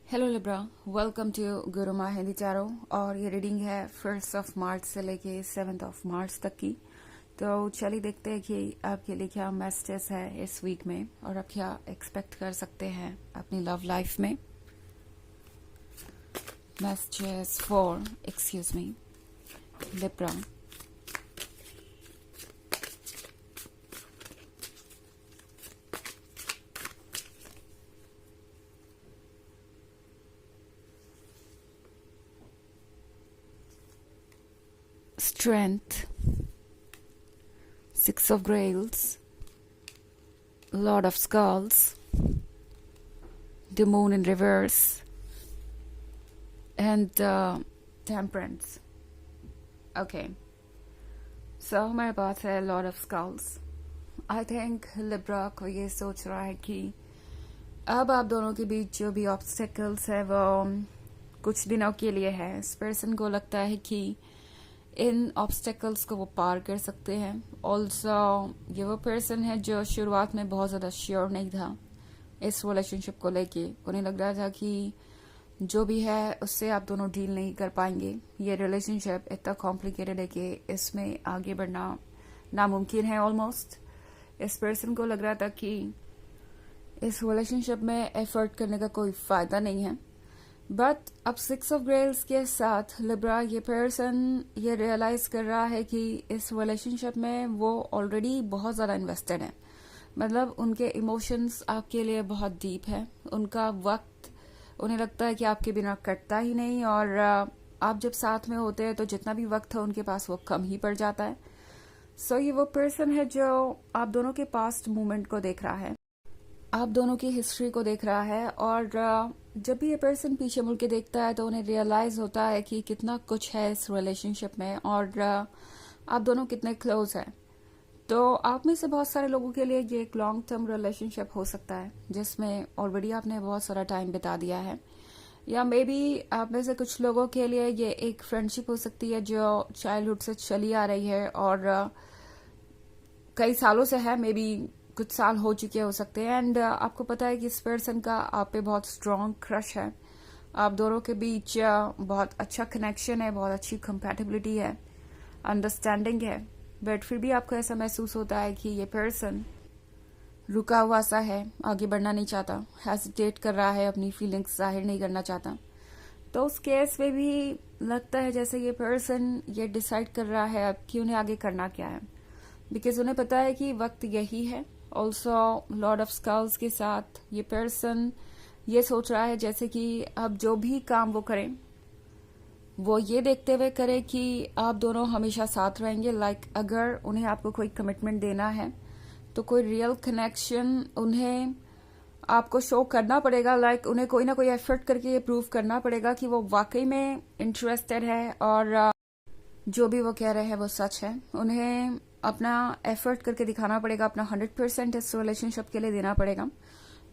Hello Libra, welcome to Guruma Hindi चारो। और ये रीडिंग है 1 मार्च से लेके 7 मार्च तक की। तो चलिए देखते हैं कि आपके लिए क्या मैसेजेस है इस वीक में और आप क्या एक्सपेक्ट कर सकते हैं अपनी लव लाइफ में। Messages for excuse me Libra. Strength, 6 of Grails, Lord of Skulls, the Moon in reverse, and Temperance. Okay, so हमारे पास है Lord of Skulls. I think Libra को ये सोच रहा है कि अब आप दोनों के बीच जो भी ऑब्स्टेकल्स है वो कुछ दिनों के लिए है। इस पर्सन को लगता है कि इन ऑब्स्टेकल्स को वो पार कर सकते हैं। ऑल्सो ये वो पर्सन है जो शुरुआत में बहुत ज़्यादा श्योर नहीं था इस रिलेशनशिप को लेके। उन्हें लग रहा था कि जो भी है उससे आप दोनों डील नहीं कर पाएंगे। ये रिलेशनशिप इतना कॉम्प्लिकेटेड है कि इसमें आगे बढ़ना नामुमकिन है ऑलमोस्ट। इस पर्सन को लग रहा था कि इस रिलेशनशिप में एफर्ट करने का कोई फ़ायदा नहीं है। बट अब 6 of Grails के साथ लिब्रा ये पर्सन ये रियलाइज कर रहा है कि इस रिलेशनशिप में वो ऑलरेडी बहुत ज़्यादा इन्वेस्टेड है। मतलब उनके इमोशंस आपके लिए बहुत डीप है। उनका वक्त उन्हें लगता है कि आपके बिना कटता ही नहीं, और आप जब साथ में होते हैं तो जितना भी वक्त है उनके पास वो कम ही पड़ जाता है। सो ये वो पर्सन है जो आप दोनों के पास्ट मूवमेंट को देख रहा है, आप दोनों की हिस्ट्री को देख रहा है। और जब भी ये पर्सन पीछे मुड़ के देखता है तो उन्हें रियलाइज होता है कि कितना कुछ है इस रिलेशनशिप में और आप दोनों कितने क्लोज हैं। तो आप में से बहुत सारे लोगों के लिए ये एक लॉन्ग टर्म रिलेशनशिप हो सकता है जिसमें ऑलरेडी आपने बहुत सारा टाइम बिता दिया है, या मे बी आप में से कुछ लोगों के लिए ये एक फ्रेंडशिप हो सकती है जो चाइल्डहुड से चली आ रही है और कई सालों से है। मे बी कुछ साल हो चुके हो सकते हैं। एंड आपको पता है कि इस पर्सन का आप पे बहुत स्ट्रॉन्ग क्रश है। आप दोनों के बीच बहुत अच्छा कनेक्शन है, बहुत अच्छी कंपैटिबिलिटी है, अंडरस्टैंडिंग है। बट फिर भी आपको ऐसा महसूस होता है कि ये पर्सन रुका हुआ सा है, आगे बढ़ना नहीं चाहता, हेजिटेट कर रहा है, अपनी फीलिंग्स जाहिर नहीं करना चाहता। तो उस केस में भी लगता है जैसे ये पर्सन ये डिसाइड कर रहा है अब कि उन्हें आगे करना क्या है, बिकॉज उन्हें पता है कि वक्त यही है। ऑल्सो लॉर्ड ऑफ स्कल्स के साथ ये पर्सन ये सोच रहा है जैसे कि अब जो भी काम वो करें वो ये देखते हुए करे कि आप दोनों हमेशा साथ रहेंगे। लाइक अगर उन्हें आपको कोई कमिटमेंट देना है तो कोई रियल कनेक्शन उन्हें आपको शो करना पड़ेगा। लाइक उन्हें कोई ना कोई एफर्ट करके ये प्रूव करना पड़ेगा कि वो वाकई में इंटरेस्टेड है और जो भी वो कह रहे हैं वो सच है। उन्हें अपना एफर्ट करके दिखाना पड़ेगा, अपना 100% इस रिलेशनशिप के लिए देना पड़ेगा।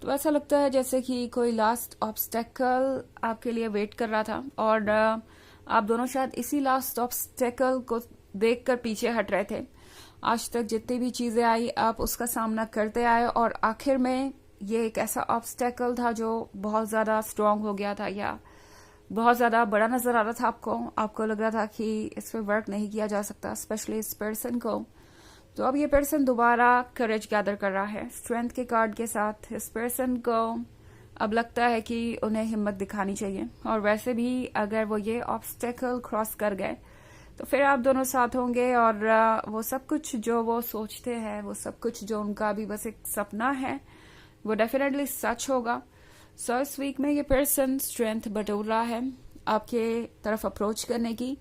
तो ऐसा लगता है जैसे कि कोई लास्ट ऑब्स्टेकल आपके लिए वेट कर रहा था और आप दोनों शायद इसी लास्ट ऑब्स्टेकल को देखकर पीछे हट रहे थे। आज तक जितनी भी चीजें आई आप उसका सामना करते आए और आखिर में ये एक ऐसा ऑब्स्टेकल था जो बहुत ज्यादा स्ट्रांग हो गया था या बहुत ज्यादा बड़ा नजर आ रहा था आपको लग रहा था कि इस पर वर्क नहीं किया जा सकता, स्पेशली इस पर्सन को। तो अब ये पर्सन दोबारा करेज गैदर कर रहा है स्ट्रेंथ के कार्ड के साथ। इस पर्सन को अब लगता है कि उन्हें हिम्मत दिखानी चाहिए, और वैसे भी अगर वो ये ऑब्स्टेकल क्रॉस कर गए तो फिर आप दोनों साथ होंगे और वो सब कुछ जो वो सोचते हैं, वो सब कुछ जो उनका भी बस एक सपना है, वो डेफिनेटली सच होगा। सो इस वीक में ये पर्सन स्ट्रेंथ बटोर रहा है आपके तरफ अप्रोच करने की।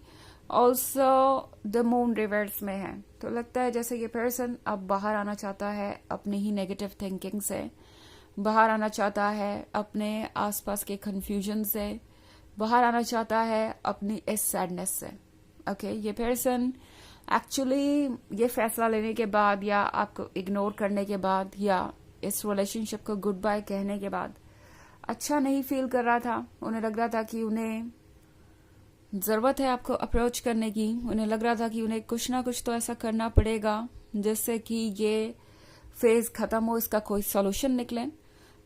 ऑल्सो द मून रिवर्स में है, तो लगता है जैसे ये पर्सन अब बाहर आना चाहता है अपनी ही नेगेटिव थिंकिंग से, बाहर आना चाहता है अपने आसपास के कंफ्यूजन से, बाहर आना चाहता है अपनी इस सैडनेस से। ओके, ये पर्सन एक्चुअली ये फैसला लेने के बाद या आपको इग्नोर करने के बाद या इस रिलेशनशिप को गुड बाय कहने के बाद अच्छा नहीं फील कर रहा था। उन्हें लग रहा था कि उन्हें जरूरत है आपको अप्रोच करने की। उन्हें लग रहा था कि उन्हें कुछ ना कुछ तो ऐसा करना पड़ेगा जिससे कि ये फेज खत्म हो, इसका कोई सॉल्यूशन निकले।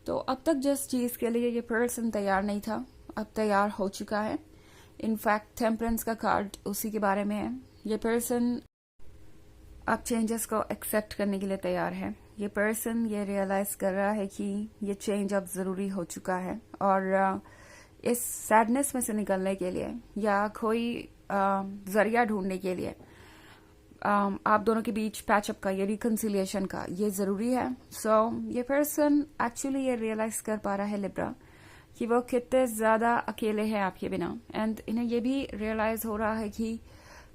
तो अब तक जिस चीज के लिए ये पर्सन तैयार नहीं था, अब तैयार हो चुका है। इनफैक्ट टेम्परेंस का कार्ड उसी के बारे में है। ये पर्सन अब चेंजेस को एक्सेप्ट करने के लिए तैयार है। ये पर्सन ये रियलाइज कर रहा है कि ये चेंज अब जरूरी हो चुका है, और इस सैडनेस में से निकलने के लिए या कोई जरिया ढूंढने के लिए आप दोनों के बीच पैचअप का, ये रिकन्सिलिएशन का, ये जरूरी है। सो ये पर्सन एक्चुअली ये रियलाइज कर पा रहा है लिब्रा कि वो कितने ज्यादा अकेले हैं आपके बिना, एंड इन्हें ये भी रियलाइज हो रहा है कि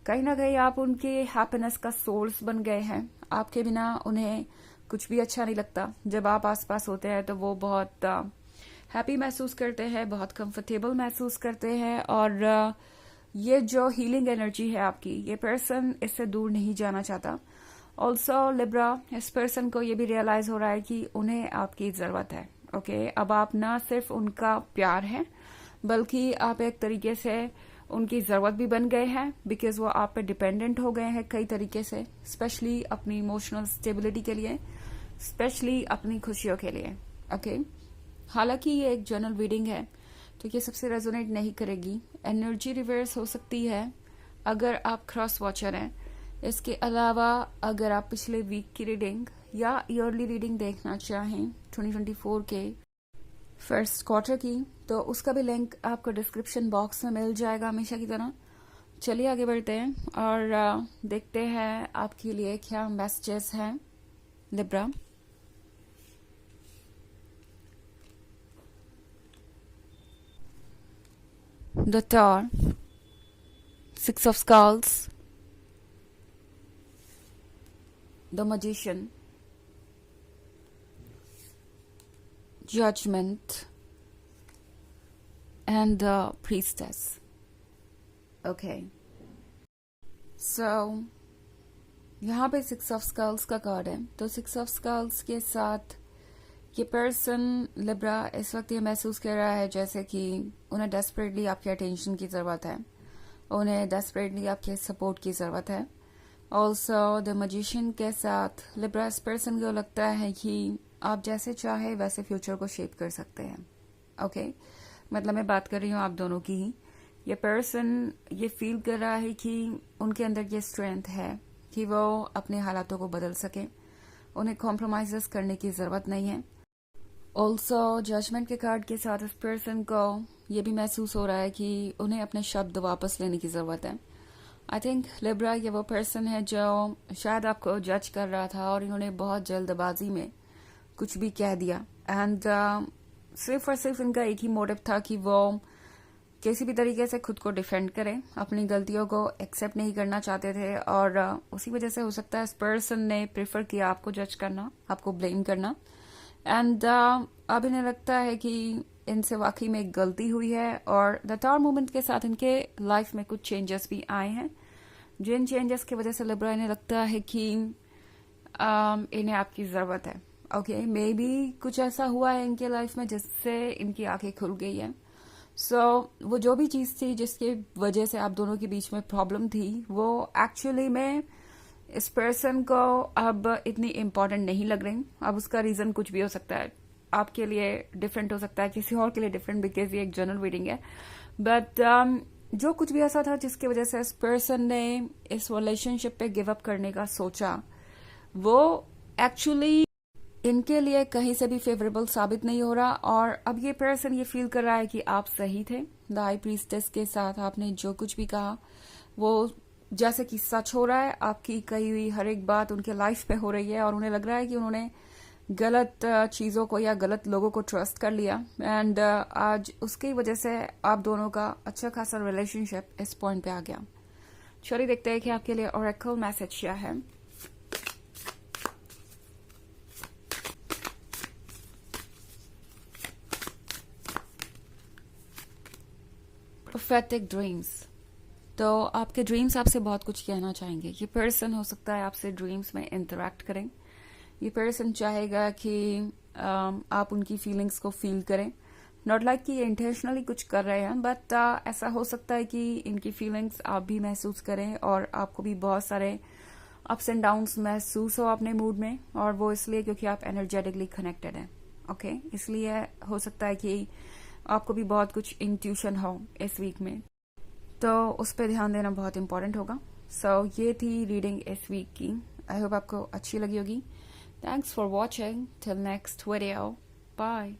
कहीं ना कहीं आप उनके हैप्पीनेस का सोर्स बन गए हैं। आपके बिना उन्हें कुछ भी अच्छा नहीं लगता। जब आप आसपास होते हैं तो वो बहुत हैप्पी महसूस करते हैं, बहुत कंफर्टेबल महसूस करते हैं, और ये जो हीलिंग एनर्जी है आपकी, ये पर्सन इससे दूर नहीं जाना चाहता। ऑल्सो लिब्रा, इस पर्सन को ये भी रियलाइज हो रहा है कि उन्हें आपकी जरूरत है। ओके, अब आप ना सिर्फ उनका प्यार है, बल्कि आप एक तरीके से उनकी जरूरत भी बन गए हैं, बिकॉज वो आप पे डिपेंडेंट हो गए हैं कई तरीके से, स्पेशली अपनी इमोशनल स्टेबिलिटी के लिए, स्पेशली अपनी खुशियों के लिए। ओके, हालांकि ये एक जनरल रीडिंग है तो ये सबसे रेजोनेट नहीं करेगी। एनर्जी रिवर्स हो सकती है अगर आप क्रॉस वॉचर हैं। इसके अलावा अगर आप पिछले वीक की रीडिंग या ईयरली रीडिंग देखना चाहें 2024 के फर्स्ट क्वार्टर की, तो उसका भी लिंक आपको डिस्क्रिप्शन बॉक्स में मिल जाएगा हमेशा की तरह। चलिए आगे बढ़ते हैं और देखते हैं आपके लिए क्या मैसेजेस हैं Libra. The Tower, Six of Skulls, The Magician, Judgment, and the Priestess. Okay. So, यहाँ पे सिक्स ऑफ स्कल्स का कार्ड है। तो सिक्स ऑफ स्कल्स के साथ ये पर्सन लिब्रा इस वक्त ये महसूस कर रहा है जैसे कि उन्हें डेस्परेटली आपके अटेंशन की जरूरत है, उन्हें डेस्परेटली आपके सपोर्ट की जरूरत है। ऑल्सो द मजिशियन के साथ लिब्रा इस पर्सन को लगता है कि आप जैसे चाहे वैसे फ्यूचर को शेप कर सकते हैं। ओके, मतलब मैं बात कर रही हूँ आप दोनों की ही। ये पर्सन ये फील कर रहा है कि उनके अंदर ये स्ट्रेंथ है कि वो अपने हालातों को बदल सके, उन्हें कॉम्प्रोमाइजेस करने की जरूरत नहीं है। ऑल्सो जजमेंट के कार्ड के साथ इस पर्सन को ये भी महसूस हो रहा है कि उन्हें अपने शब्द वापस लेने की जरूरत है। आई थिंक लिब्रा ये वो पर्सन है जो शायद आपको जज कर रहा था और इन्होंने बहुत जल्दबाजी में कुछ भी कह दिया, एंड सिर्फ और सिर्फ इनका एक ही मोटिव था कि वो किसी भी तरीके से खुद को डिफेंड करें, अपनी गलतियों को एक्सेप्ट नहीं करना चाहते थे, और उसी वजह से हो सकता है इस पर्सन ने प्रेफर किया आपको जज करना, आपको ब्लेम करना। एंड अब इन्हें लगता है कि इनसे वाकई में एक गलती हुई है, और द टावर मूवमेंट के साथ इनके लाइफ में कुछ चेंजेस भी आए हैं, जिन चेंजेस की वजह से लिब्रा इन्हें लगता है कि इन्हें आपकी जरूरत है। ओके, मे बी कुछ ऐसा हुआ है इनके लाइफ में जिससे इनकी आंखें खुल गई है। सो वो जो भी चीज थी जिसकी वजह से आप दोनों के बीच में प्रॉब्लम थी, वो एक्चुअली में इस पर्सन को अब इतनी इम्पोर्टेंट नहीं लग रही। अब उसका रीजन कुछ भी हो सकता है, आपके लिए डिफरेंट हो सकता है, किसी और के लिए डिफरेंट, बिकॉज ये एक जनरल रीडिंग है। बट जो कुछ भी ऐसा था जिसकी वजह से इस पर्सन ने इस रिलेशनशिप पे गिव अप करने का सोचा, वो एक्चुअली इनके लिए कहीं से भी फेवरेबल साबित नहीं हो रहा। और अब ये पर्सन ये फील कर रहा है कि आप सही थे। द हाई प्रीस्टेस के साथ आपने जो कुछ भी कहा वो जैसे कि सच हो रहा है। आपकी कही हुई हर एक बात उनके लाइफ में हो रही है, और उन्हें लग रहा है कि उन्होंने गलत चीजों को या गलत लोगों को ट्रस्ट कर लिया, एंड आज उसकी वजह से आप दोनों का अच्छा खासा रिलेशनशिप इस पॉइंट पे आ गया। चलिए देखते हैं कि आपके लिए ओरेकल मैसेज क्या है। Prophetic dreams. तो आपके ड्रीम्स आपसे बहुत कुछ कहना चाहेंगे। ये पर्सन हो सकता है आपसे ड्रीम्स में इंटरेक्ट करें। ये पर्सन चाहेगा कि आप उनकी फीलिंग्स को फील करें। नॉट लाइक कि ये इंटेंशनली कुछ कर रहे हैं, बट ऐसा हो सकता है कि इनकी फीलिंग्स आप भी महसूस करें, और आपको भी बहुत सारे अप्स एंड डाउन्स महसूस हो अपने मूड में, और वो इसलिए क्योंकि आप एनर्जेटिकली कनेक्टेड हैं। ओके इसलिए हो सकता है कि आपको भी बहुत कुछ इंट्यूशन हो इस वीक में, तो उस पर ध्यान देना बहुत इंपॉर्टेंट होगा। सो ये थी रीडिंग इस वीक की। आई होप आपको अच्छी लगी होगी। Thanks for watching. Till next video, bye.